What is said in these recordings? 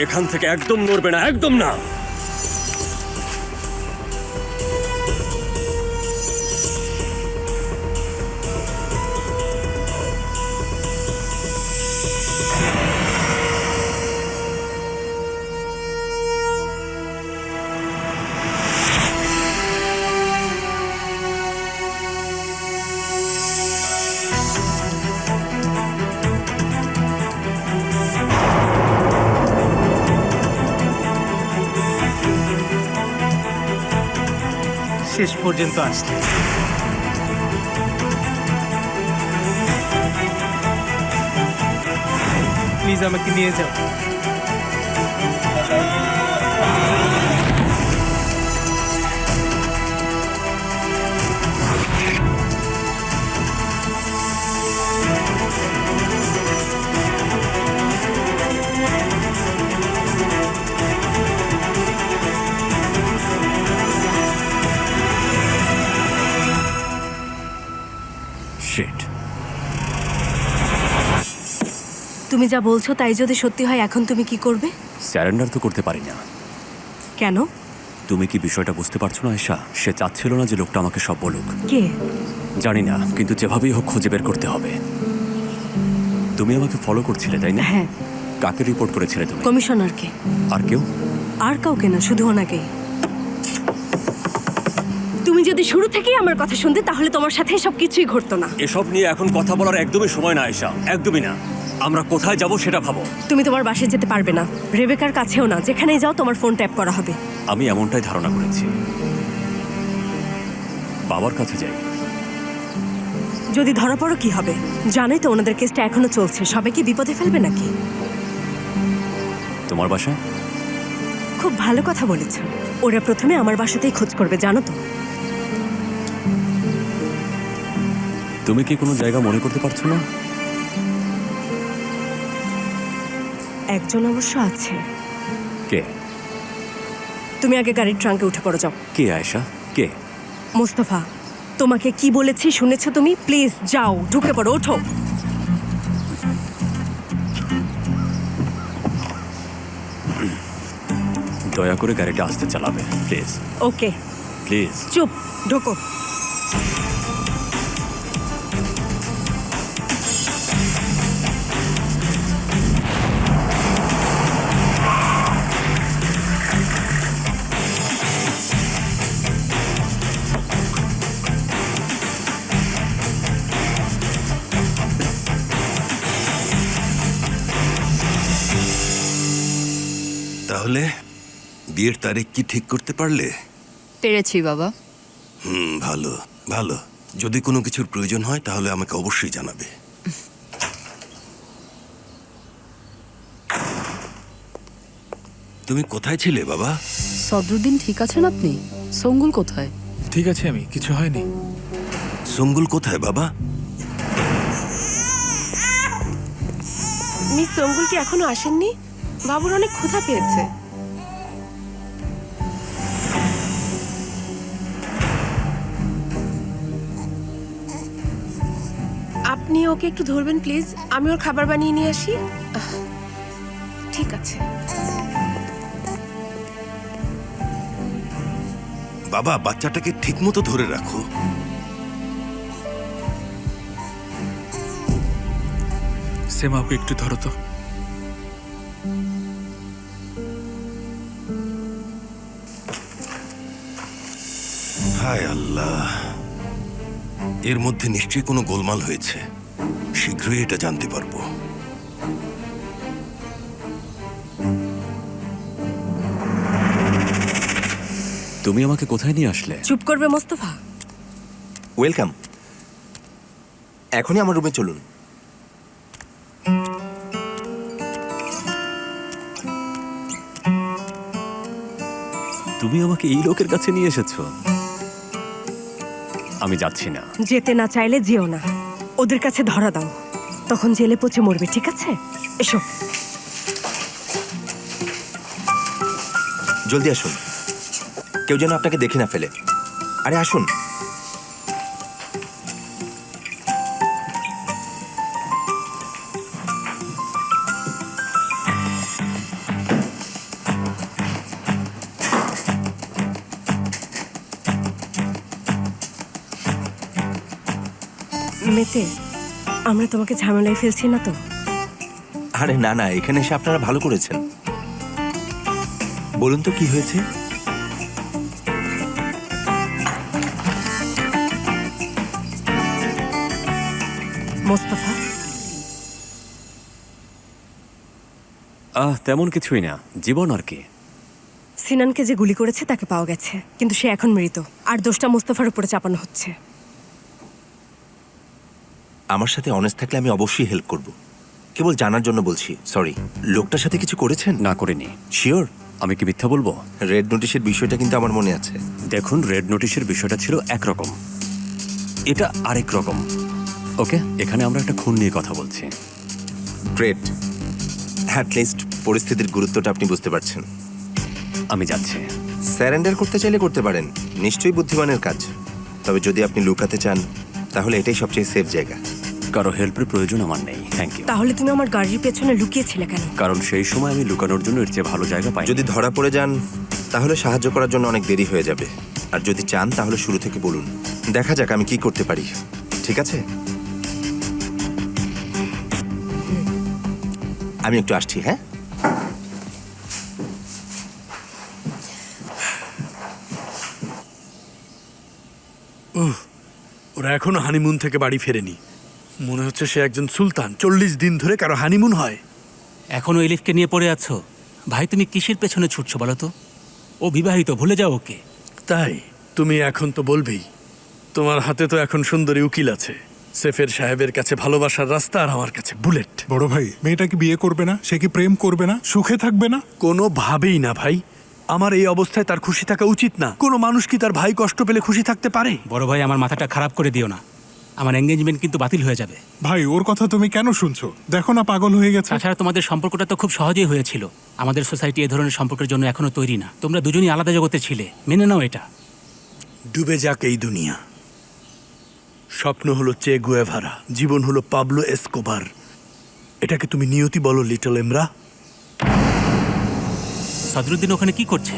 এখান থেকে একদম নড়বে না, একদম না। শেষ পর্যন্ত আসলে। প্লিজ আমাকে নিয়ে যাও। শিট। তুমি যা বলছো তাই যদি সত্যি হয়, এখন তুমি কি করবে? স্যারেন্ডার তো করতে পারি না। কেন? তুমি কি বিষয়টা বুঝতে পারছো না আয়েশা? সে চাচ্ছিল না যে লোকটা আমাকে সব বলুক। কে? জানি না, কিন্তু যেভাবেই হোক খুঁজে বের করতে হবে। তুমি আমাকে ফলো করছিলে, তাই না? হ্যাঁ। কাকে রিপোর্ট করেছিলে তুমি? কমিশনারকে। আর কেউ? আর কাউকে না, শুধু ওনাকেই। তুমি যদি শুরু থেকেই আমার কথা শুনতে, তাহলে তোমার সাথে সব কিছুই ঘটতো না। এসব নিয়ে এখন কথা বলার একদমই সময় না আয়েশা, একদমই না। আমরা কোথায় যাব সেটা ভাবো। তুমি তোমার বাসায় যেতে পারবে না, রেবেকার কাছেও না। যেখানেই যাও তোমার ফোন ট্যাপ করা হবে। আমি এমনটাই ধারণা করেছি। বাবার কাছে যাই। যদি ধরা পড়ো কি হবে? জানোই তো ওনাদের কেসটা এখনো চলছে। সবাইকে বিপদে ফেলবে নাকি? তোমার বাসায়? খুব ভালো কথা বলেছ। ওরা প্রথমে আমার বাসাতেই খোঁজ করবে, জানো তো। তুমি কি কোনো জায়গা মনে করতে পারছো না? একজন অবশ্য আছে। কে? তুমি আগে গাড়ির ট্রাঙ্কে উঠে পড়ো, যাও। কে আয়েশা? কে? মোস্তফা, তোমাকে কি বলেছি শুনেছো তুমি? প্লিজ যাও, ঢুকে পড়ো, ওঠো। দয়া করে গাড়িটা আসতে চালাবে, প্লিজ। ওকে। প্লিজ। চুপ, ঢোকো। তাহলে বিয়ের তারিখ কি ঠিক করতে পারলে? পেরেছি বাবা। ভালো ভালো। যদি কোনো কিছুর প্রয়োজন হয় তাহলে আমাকে অবশ্যই জানাবে। তুমি কোথায় ছিলে বাবা? সদরুদ্দিন ঠিক আছেন আপনি? সঙ্গুল কোথায়? ঠিক আছে, আমি কিছু হয়নি। সঙ্গুল কোথায় বাবা? মিস সঙ্গুল কি এখনো আসেননি? বাবুর অনেক ক্ষুধা পেয়েছে। আপনি ওকে একটু ধরবেন প্লিজ, আমি ওর খাবার বানিয়ে নিয়ে আসি। ঠিক আছে বাবা, বাচ্চাটাকে ঠিক মতো ধরে রাখো। সেমা, ওকে একটু ধরো তো। হায় আল্লাহ, এর মধ্যে নিশ্চয়ই কোনো গোলমাল হয়েছে। শীঘ্রই এটা জানতে পারবো। তুমি আমাকে কোথায় নিয়ে আসলে? চুপ করবে মোস্তফা? ওয়েলকাম। এখনই আমার রুমে চলুন। তুমি আমাকে এই লোকের কাছে নিয়ে এসেছো? আমি যাচ্ছি না। যেতে না চাইলে যেও না। ওদের কাছে ধরা দাও, তখন জেলে পচে মরবে, ঠিক আছে? এসো। জলদি আসুন, কেউ যেন আপনাকে দেখে না ফেলে। আরে আসুন। এতে আমরা তোমাকে ঝামেলায় ফেলছি না তো? আরে না না, এখানে এসে আপনারা ভালো করেছেন। বলুন তো কি হয়েছে? মোস্তফা, তেমন কিছুই না, জীবন আর কি। সিনানকে যে গুলি করেছে তাকে পাওয়া গেছে, কিন্তু সে এখন মৃত, আর দোষটা মোস্তফার উপরে চাপানো হচ্ছে। আমার সাথে অনেস্ট থাকলে আমি অবশ্যই হেল্প করব। কেবল জানার জন্য বলছি। সরি, লোকটার সাথে কিছু করেছেন? না করিনি। শিওর? আমি কি মিথ্যা বলবো? রেড নোটিশের বিষয়টা কিন্তু আমার মনে আছে। দেখুন, রেড নোটিশের বিষয়টা ছিল একরকম, এটা আরেক রকম। ওকে, এখানে আমরা একটা খুন নিয়ে কথা বলছি। গ্রেট। অ্যাটলিস্ট পরিস্থিতির গুরুত্বটা আপনি বুঝতে পারছেন। আমি যাচ্ছি। স্যারেন্ডার করতে চাইলে করতে পারেন, নিশ্চয়ই বুদ্ধিমানের কাজ। তবে যদি আপনি লুকাতে চান তাহলে এটাই সবচেয়ে সেফ জায়গা। কারো হেল্পের প্রয়োজন আমার নেই, থ্যাংক ইউ। তাহলে তুমি আমার গাড়ির পেছনে লুকিয়েছিলে কেন? কারণ সেই সময় আমি লুকানোর জন্য এর চেয়ে ভালো জায়গা পাই। যদি ধরা পড়ে যান তাহলে সাহায্য করার জন্য অনেক দেরি হয়ে যাবে। আর যদি চান তাহলে শুরু থেকে বলুন, দেখা যাক আমি কি করতে পারি। ঠিক আছে, আমি একটু আসছি। হ্যাঁ, ওরা এখনো হানিমুন থেকে বাড়ি ফেরেনি। মনে হচ্ছে সে একজন সুলতান। 40 দিন ধরে কারো হানিমুন হয়। এখনো এলিফকে নিয়ে পড়ে আছো? ভাই, তুমি কিসের পেছনে ছুটছো বলো তো? ও বিবাহিত, ভুলে যাও ওকে। তাই তুমি এখন তো বলবেই। তোমার হাতে তো এখন সুন্দরী উকিল আছে। সেফের সাহেবের কাছে ভালোবাসার রাস্তা, আর আমার কাছে বুলেট। বড় ভাই, মেয়েটা কি বিয়ে করবে না? সে কি প্রেম করবে না? সুখে থাকবে না? কোনোভাবেই না ভাই। আমার এই অবস্থায় তার খুশি থাকা উচিত না। কোনো মানুষ কি তার ভাই কষ্ট পেলে খুশি থাকতে পারে? বড় ভাই, আমার মাথাটা খারাপ করে দিও না। আমার এঙ্গেজমেন্ট কিন্তু বাতিল হয়ে যাবে। ভাই, ওর কথা তুমি কেন শুনছো? দেখো না, পাগল হয়ে গেছে। তাছাড়া তোমাদের সম্পর্কটা তো খুব সহজেই হয়েছিল। আমাদের সোসাইটি এ ধরনের সম্পর্কের জন্য এখনো তৈরি না। তোমরা দুজনই আলাদা জগতে ছিলে, মেনে নাও এটা। ডুবে যাক এই দুনিয়া। স্বপ্ন হলো চে গুয়েভারা, জীবন হলো পাবলো এসকোবার। এটাকে তুমি নিয়তি বলো লিটল এমরা? সদরুদ্দিন ওখানে কি করছে?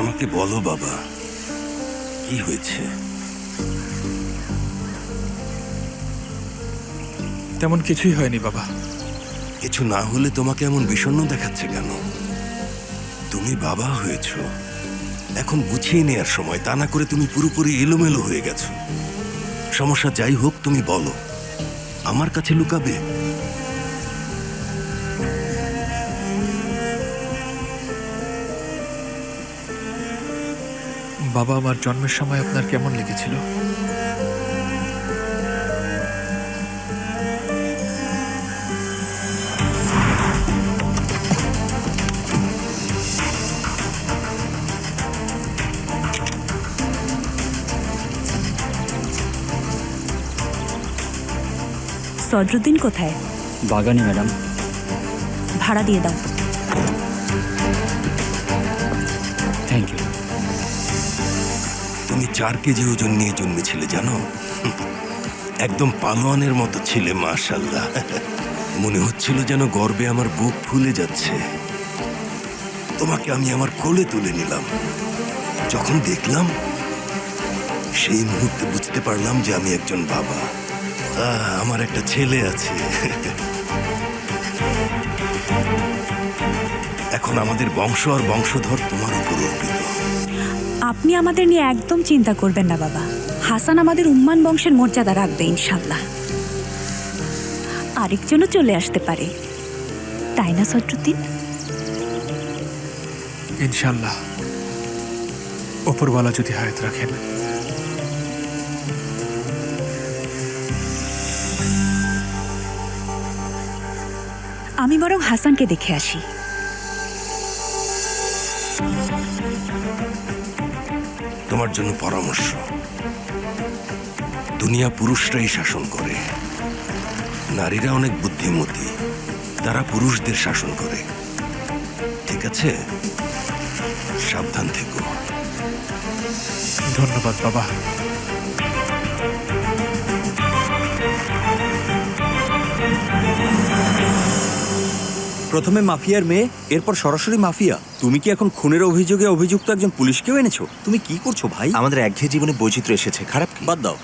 আমাকে বলো বাবা, কি হয়েছে? তেমন কিছুই হয়নি বাবা। কিছু না হলে তোমাকে এমন বিষণ্ণ দেখাচ্ছে কেন? তুমি বাবা হয়েছো, এখন গুছিয়ে নেওয়ার সময়। তা না করে তুমি পুরোপুরি এলোমেলো হয়ে গেছো। সমস্যা যাই হোক তুমি বলো, আমার কাছে লুকাবে? বাবা, আমার জন্মের সময় আপনার কেমন লেগেছিল? সদরুদ্দিন কোথায়? বাগানে ম্যাডাম। ভাড়া দিয়ে দাও। Thank you. তুমি 4 কেজি ওজন নিয়ে জন্মেছিলে জানো? একদম পালোয়ানের মতো ছিলে, মাশাআল্লাহ। মনে হচ্ছিল যেন গর্বে আমার বুক ফুলে যাচ্ছে। তোমাকে আমি আমার কোলে তুলে নিলাম। যখন দেখলাম, সেই মুহূর্তে বুঝতে পারলাম যে আমি একজন বাবা। আমার একটা ছেলে আছে। এখন আমাদের বংশ আর বংশধর তোমার উপর অর্পিত। আপনি আমাদের নিয়ে একদম চিন্তা করবেন না বাবা। হাসান আমাদের উম্মান বংশের মর্যাদা রাখবে ইনশাল্লাহ। আরেকজনও চলে আসতে পারে, তাই না সদরুদ্দিন? ইনশাল্লাহ, ওপরওয়ালা যদি হায়াত রাখেন। আমি বরং হাসানকে দেখে আসি। তোমার জন্য পরামর্শ, দুনিয়া পুরুষরাই শাসন করে। নারীরা অনেক বুদ্ধিমতী, তারা পুরুষদের শাসন করে। ঠিক আছে, সাবধান থেকো। ধন্যবাদ বাবা। প্রথমে মাফিয়ার মেয়ে, এরপর সরাসরি মাফিয়া। তুমি কি এখন খুনের অভিযোগে অভিযুক্ত একজন পুলিশকেও এনেছো? তুমি কি করছো ভাই? আমাদের একঘেয়ে জীবনে বৈচিত্র্য এসেছে, খারাপ কি? বাদ দাও,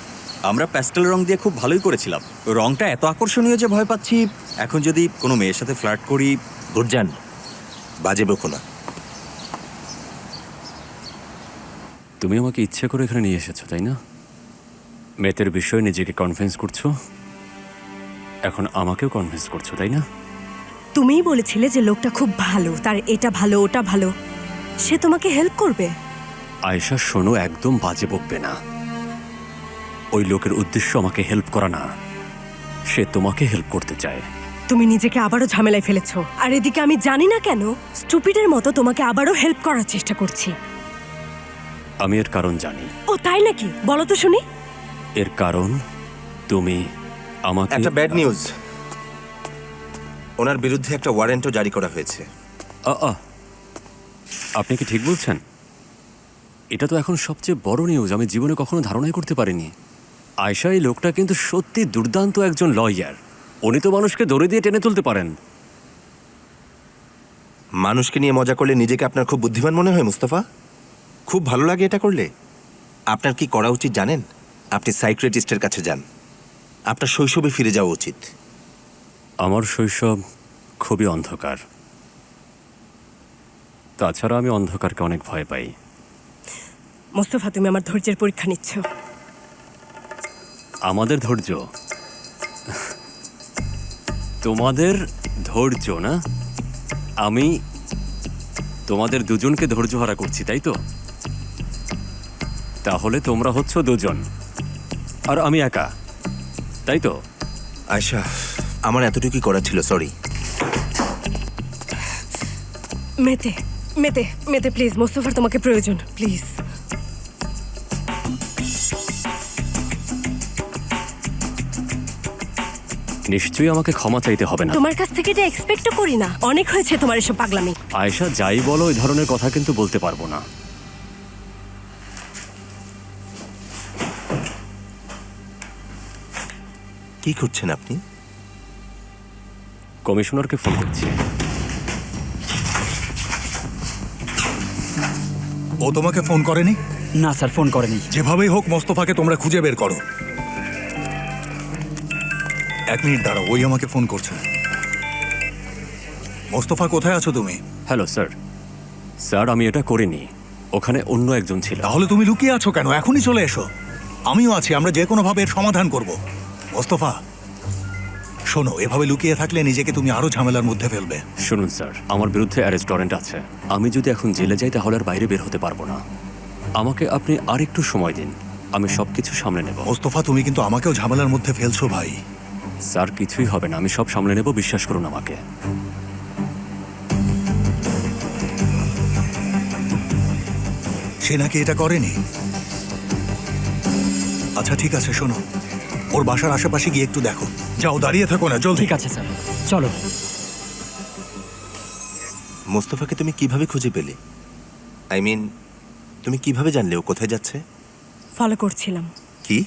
আমরা প্যাস্টেল রং দিয়ে খুব ভালোই করেছিলাম। রংটা এত আকর্ষণীয় যে ভয় পাচ্ছি এখন যদি কোনো মেয়ের সাথে ফ্লার্ট করি। গুরজান, বাজে বকো না। তুমি আমাকে ইচ্ছে করে এখানে নিয়ে এসেছো, তাই না? মেয়েদের বিষয়ে নিজেকে কনভিন্স করছো, এখন আমাকেও কনভিন্স করছো, তাই না? তুমিই বলেছিলে যে লোকটা খুব ভালো, তার এটা ভালো ওটা ভালো, সে তোমাকে হেল্প করবে। আয়েশা শোনো, একদম বাজে বকবে না। ওই লোকের উদ্দেশ্য আমাকে হেল্প করা না, সে তোমাকে হেল্প করতে চায়। তুমি নিজেকে আবারও ঝামেলায় ফেলেছো, আর এদিকে আমি জানি না কেন স্টুপিডের মতো তোমাকে আবারও হেল্প করার চেষ্টা করছি। আমি এর কারণ জানি। ও তাই নাকি? বলো তো শুনি। এর কারণ তুমি আমাকে একটা ব্যাড নিউজ, ওনার বিরুদ্ধে একটা ওয়ারেন্টও জারি করা হয়েছে। আপনি কি ঠিক বলছেন? এটা তো এখন সবচেয়ে বড় নিউজ, আমি জীবনে কখনো ধারণাই করতে পারিনি। আয়েশা, এই লোকটা কিন্তু সত্যি দুর্দান্ত একজন লয়ার। উনি তো মানুষকে দড়ি দিয়ে টেনে তুলতে পারেন। মানুষকে নিয়ে মজা করলে নিজেকে আপনার খুব বুদ্ধিমান মনে হয় মুস্তাফা? খুব ভালো লাগে এটা করলে? আপনার কি করা উচিত জানেন? আপনি সাইকিয়াট্রিস্টের কাছে যান, আপনার শৈশবে ফিরে যাওয়া উচিত। আমার শৈশব খুবই অন্ধকার, তাছাড়া আমি অন্ধকারকে অনেক ভয় পাই। মোস্তফা, তুমি আমার ধৈর্যের পরীক্ষা নিচ্ছ। আমাদের ধৈর্য? তোমাদের ধৈর্য না? আমি তোমাদের দুজনকে ধৈর্য হারা করছি, তাই তো? তাহলে তোমরা হচ্ছ দুজন আর আমি একা, তাই তো? আয়শা, আমার এতটুকুই করা ছিল, সরি। মেতে মেতে মেতে প্লিজ, মোস্তফার তোমাকে প্রয়োজন, প্লিজ। নিশ্চয়ই আমাকে ক্ষমা চাইতে হবে না। তোমার কাছ থেকে এটা এক্সপেক্টও করি না। অনেক হয়েছে তোমার এসব পাগলামি। আয়েশা, যাই বলো, ওই ধরনের কথা কিন্তু বলতে পারবো না। কি করছেন আপনি? কমিশনারকে ফোন করছি। ও তোমাকে ফোন করেনি? না স্যার, ফোন করেনি। যেভাবেই হোক মোস্তফাকে তোমরা খুঁজে বের করো। 1 মিনিট দাঁড়াও, ওই আমাকে ফোন করছে। মোস্তফা, কোথায় আছো তুমি? Hello sir. স্যার, আমি এটা করিনি, ওখানে অন্য একজন ছিল। তাহলে তুমি লুকিয়ে আছো কেন? এখনই চলে এসো, আমিও আছি, আমরা যে কোনো ভাবে এর সমাধান করব। মোস্তফা শোনো, এভাবে লুকিয়ে থাকলে নিজেকে তুমি আরো ঝামেলার মধ্যে ফেলবে। শুনুন স্যার, আমার বিরুদ্ধে অ্যারেস্ট ওয়ারেন্ট আছে। আমি যদি এখন জেলে যাই তাহলে আর বাইরে বের হতে পারবো না। আমাকে আপনি আর একটু সময় দিন, আমি সবকিছু সামলে নেব। মোস্তফা, তুমি কিন্তু আমাকেও ঝামেলার মধ্যে ফেলছো ভাই। স্যার, কিছুই হবে না, আমি সব সামলে নেব, বিশ্বাস করুন আমাকে। সে নাকি এটা করেনি? আচ্ছা ঠিক আছে, শোনো, ওর বাসার আশেপাশে গিয়ে একটু দেখো। যাও, দাঁড়িয়ে থাকো না, জলদি। ঠিক আছে স্যার, চলো। মোস্তফাকে তুমি কিভাবে খুঁজে পেলে? আই মিন, তুমি কিভাবে জানলে ও কোথায় যাচ্ছে? ফলো করছিলাম। কি?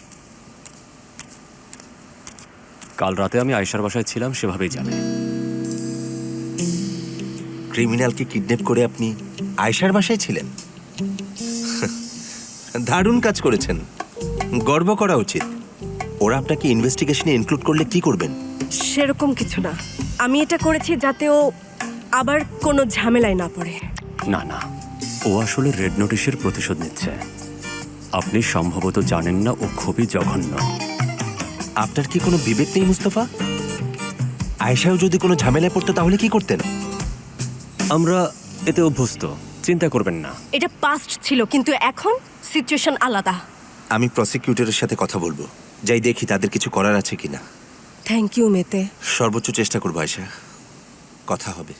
কাল রাতে আমি আয়েশার বাসায় ছিলাম, সেভাবেই জানে। ক্রিমিনালকে কিডন্যাপ করে আপনি আয়েশার বাসায় ছিলেন? দারুণ কাজ করেছেন, গর্ব করা উচিত। ওরা আপনাকে ইনভেস্টিগেশনে ইনক্লুড করলে কি করবেন? সেরকম কিছু না, আমি এটা করেছি যাতে ও আবার কোনো ঝামেলায় না পড়ে। না না, ও আসলে রেড নোটিশের প্রতিশোধ নিচ্ছে। আপনি সম্ভবত জানেন না, ও খুবই জঘন্য। আপনার কি কোনো বিবেক নেই মুস্তাফা? আয়েশাও যদি কোনো ঝামেলায় পড়তো তাহলে কি করতেন? আমরা এতে অভ্যস্ত, চিন্তা করবেন না। এটা পাস্ট ছিল, কিন্তু এখন সিচুয়েশন আলাদা। আমি প্রসিকিউটরের সাথে কথা বলবো, যাই দেখি তাদের কিছু করার আছে কিনা। থ্যাংক ইউ মেতে। সর্বোচ্চ চেষ্টা করবো আয়েশা, কথা হবে।